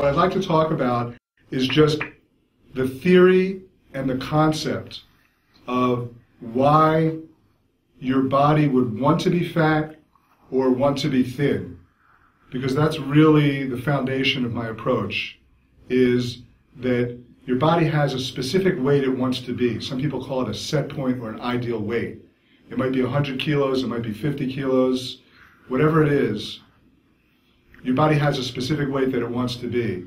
what I'd like to talk about is just the theory and the concept of why your body would want to be fat or want to be thin. Because that's really the foundation of my approach, is that your body has a specific weight it wants to be. Some people call it a set point or an ideal weight. It might be 100 kilos, it might be 50 kilos, whatever it is. Your body has a specific weight that it wants to be.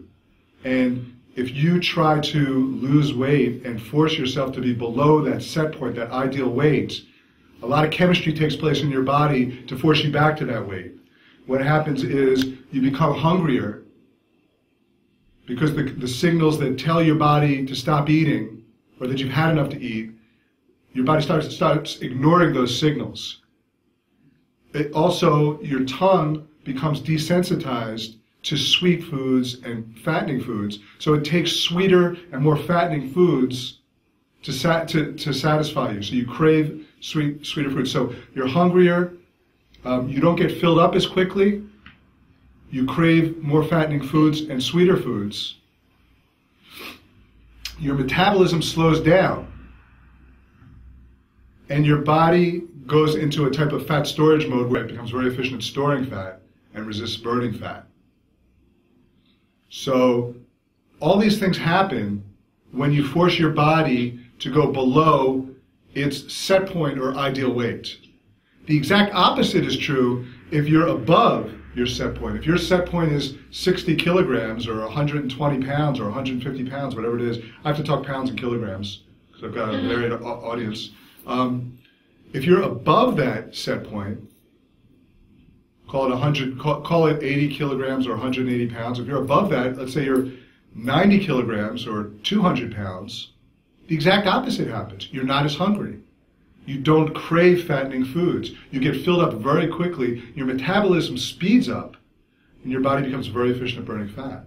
And if you try to lose weight and force yourself to be below that set point, that ideal weight, a lot of chemistry takes place in your body to force you back to that weight. What happens is you become hungrier because the signals that tell your body to stop eating or that you've had enough to eat, your body starts ignoring those signals. Also, your tongue becomes desensitized to sweet foods and fattening foods. So it takes sweeter and more fattening foods to satisfy you. So you crave sweeter foods. So you're hungrier. You don't get filled up as quickly. You crave more fattening foods and sweeter foods. Your metabolism slows down. And your body goes into a type of fat storage mode where it becomes very efficient at storing fat and resists burning fat. So all these things happen when you force your body to go below its set point or ideal weight. The exact opposite is true if you're above your set point. If your set point is 60 kilograms or 120 pounds or 150 pounds, whatever it is, I have to talk pounds and kilograms because I've got a varied audience. If you're above that set point, call it 80 kilograms or 180 pounds. If you're above that, let's say you're 90 kilograms or 200 pounds, the exact opposite happens. You're not as hungry. You don't crave fattening foods. You get filled up very quickly. Your metabolism speeds up, and your body becomes very efficient at burning fat.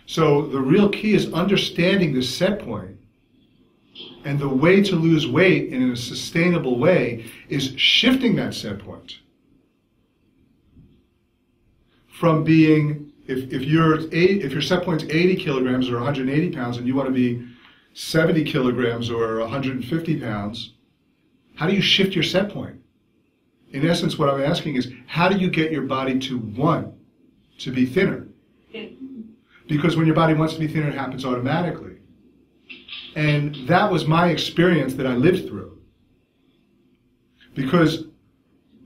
So the real key is understanding this set point. And the way to lose weight in a sustainable way is shifting that set point. From being, if your set point's 80 kilograms or 180 pounds and you want to be 70 kilograms or 150 pounds, how do you shift your set point? In essence, what I'm asking is, how do you get your body to want to be thinner? Because when your body wants to be thinner, it happens automatically. And that was my experience that I lived through. Because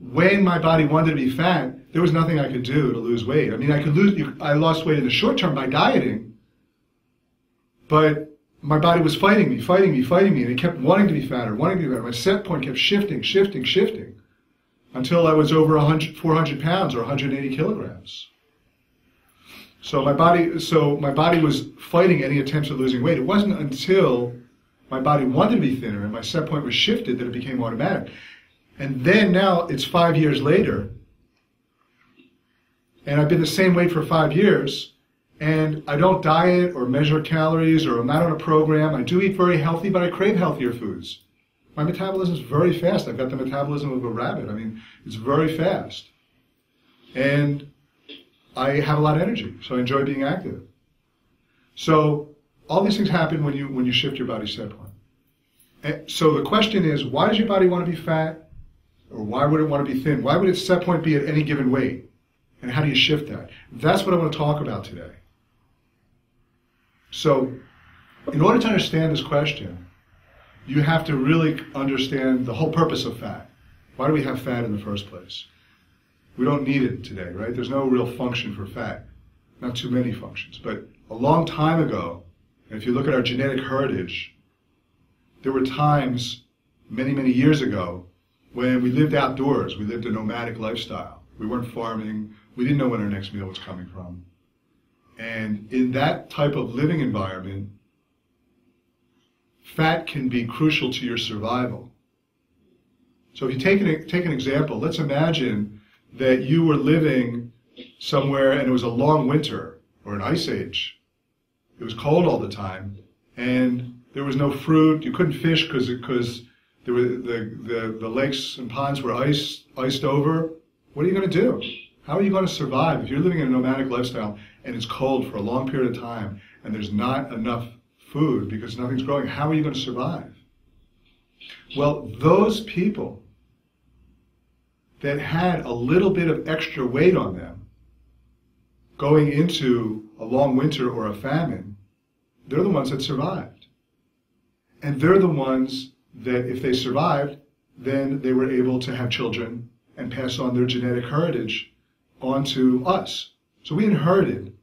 when my body wanted to be fat, there was nothing I could do to lose weight. I mean, I lost weight in the short term by dieting, but my body was fighting me, and it kept wanting to be fatter. My set point kept shifting, until I was over 400 pounds or 180 kilograms. So my body was fighting any attempts at losing weight. It wasn't until my body wanted to be thinner and my set point was shifted that it became automatic. And then now it's 5 years later, and I've been the same weight for 5 years, and I don't diet or measure calories or I'm not on a program. I do eat very healthy, but I crave healthier foods. My metabolism is very fast. I've got the metabolism of a rabbit. I mean, it's very fast. And I have a lot of energy, so I enjoy being active. So all these things happen when you shift your body's set point. And so the question is, why does your body want to be fat? Or why would it want to be thin? Why would its set point be at any given weight? And how do you shift that? That's what I want to talk about today. So in order to understand this question, you have to really understand the whole purpose of fat. Why do we have fat in the first place? We don't need it today, right? There's no real function for fat. Not too many functions. But a long time ago, and if you look at our genetic heritage, there were times, many, many years ago, when we lived outdoors. We lived a nomadic lifestyle. We weren't farming. We didn't know when our next meal was coming from. And in that type of living environment, fat can be crucial to your survival. So if you take an example, let's imagine that you were living somewhere and it was a long winter or an ice age. It was cold all the time, and there was no fruit. You couldn't fish because there were the lakes and ponds were iced over. What are you going to do? How are you going to survive if you're living in a nomadic lifestyle and it's cold for a long period of time, and there's not enough food because nothing's growing, how are you going to survive? Well, those people that had a little bit of extra weight on them going into a long winter or a famine, they're the ones that survived. And they're the ones that, if they survived, then they were able to have children and pass on their genetic heritage onto us. So we inherited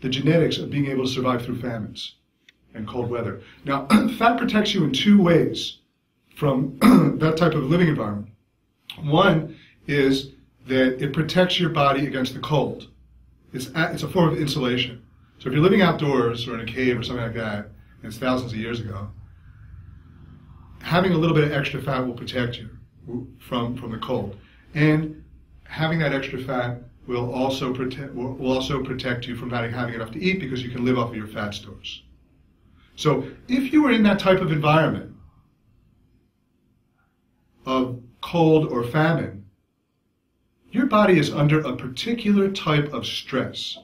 the genetics of being able to survive through famines and cold weather. Now, fat protects you in two ways from that type of living environment. One is that it protects your body against the cold. It's a form of insulation. So if you're living outdoors or in a cave or something like that, and it's thousands of years ago, having a little bit of extra fat will protect you from the cold. And having that extra fat will also protect you from not having enough to eat, because you can live off of your fat stores. So if you were in that type of environment of cold or famine, your body is under a particular type of stress.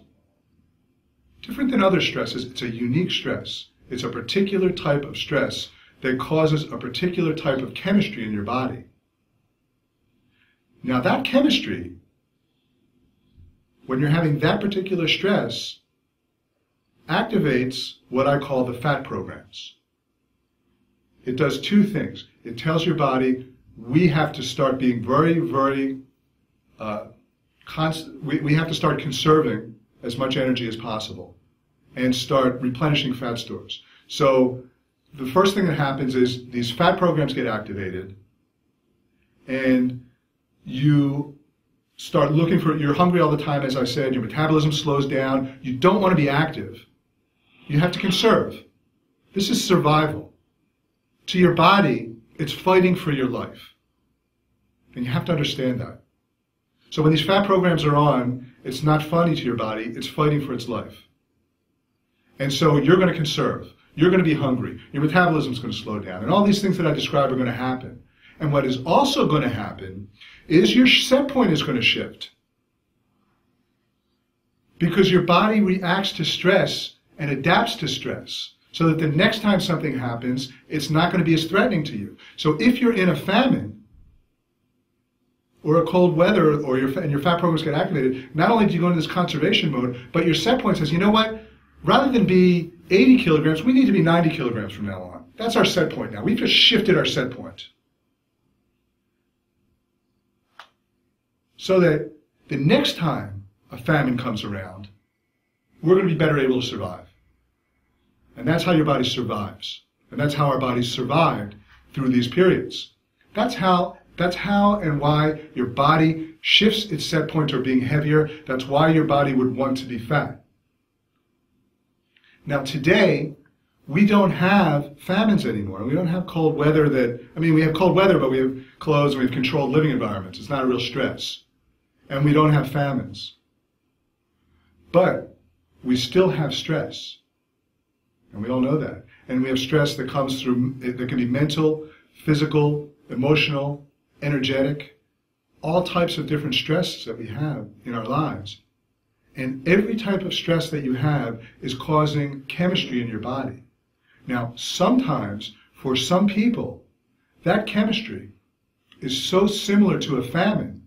Different than other stresses, it's a unique stress. It's a particular type of stress that causes a particular type of chemistry in your body. Now that chemistry, when you're having that particular stress, activates what I call the fat programs. It does two things. It tells your body, we have to start being very, very we have to start conserving as much energy as possible and start replenishing fat stores. So the first thing that happens is these fat programs get activated, and you start looking for, you're hungry all the time, as I said, your metabolism slows down, you don't want to be active. You have to conserve. This is survival. To your body, it's fighting for your life. And you have to understand that. So when these fat programs are on, it's not funny to your body, it's fighting for its life. And so you're going to conserve. You're going to be hungry. Your metabolism's going to slow down. And all these things that I described are going to happen. And what is also going to happen is your set point is going to shift. Because your body reacts to stress and adapts to stress, so that the next time something happens, it's not going to be as threatening to you. So if you're in a famine, or a cold weather, or your fat programs get activated, not only do you go into this conservation mode, but your set point says, you know what? Rather than be 80 kilograms, we need to be 90 kilograms from now on. That's our set point now. We've just shifted our set point. So that the next time a famine comes around, we're going to be better able to survive. And that's how your body survives. And that's how our bodies survived through these periods. That's how and why your body shifts its set point toward being heavier. That's why your body would want to be fat. Now today, we don't have famines anymore. We don't have cold weather we have cold weather, but we have clothes and we have controlled living environments. It's not a real stress. And we don't have famines. But we still have stress. And we all know that. And we have stress that comes through, that can be mental, physical, emotional, energetic, all types of different stresses that we have in our lives. And every type of stress that you have is causing chemistry in your body. Now, sometimes, for some people, that chemistry is so similar to a famine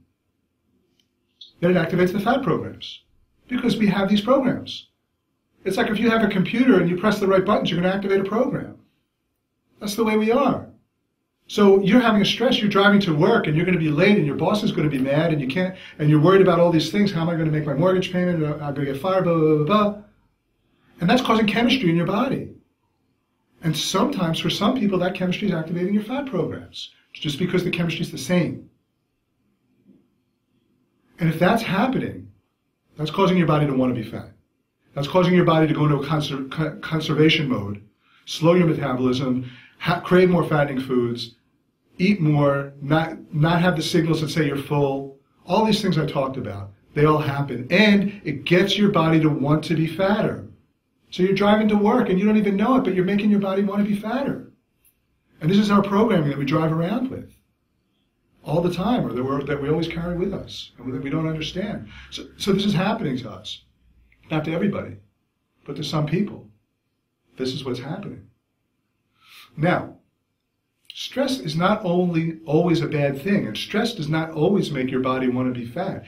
that it activates the fat programs. Because we have these programs. It's like if you have a computer and you press the right buttons, you're going to activate a program. That's the way we are. So you're having a stress, you're driving to work and you're going to be late and your boss is going to be mad and you're worried about all these things. How am I going to make my mortgage payment? I'm going to get fired, blah, blah, blah, blah. And that's causing chemistry in your body. And sometimes, for some people, that chemistry is activating your fat programs, just because the chemistry is the same. And if that's happening, that's causing your body to want to be fat. That's causing your body to go into a conservation mode, slow your metabolism, crave more fattening foods, eat more, not have the signals that say you're full. All these things I talked about, they all happen. And it gets your body to want to be fatter. So you're driving to work and you don't even know it, but you're making your body want to be fatter. And this is our programming that we drive around with all the time, or that we always carry with us, and that we don't understand. So this is happening to us. Not to everybody, but to some people. This is what's happening. Now, stress is not only always a bad thing, and stress does not always make your body want to be fat.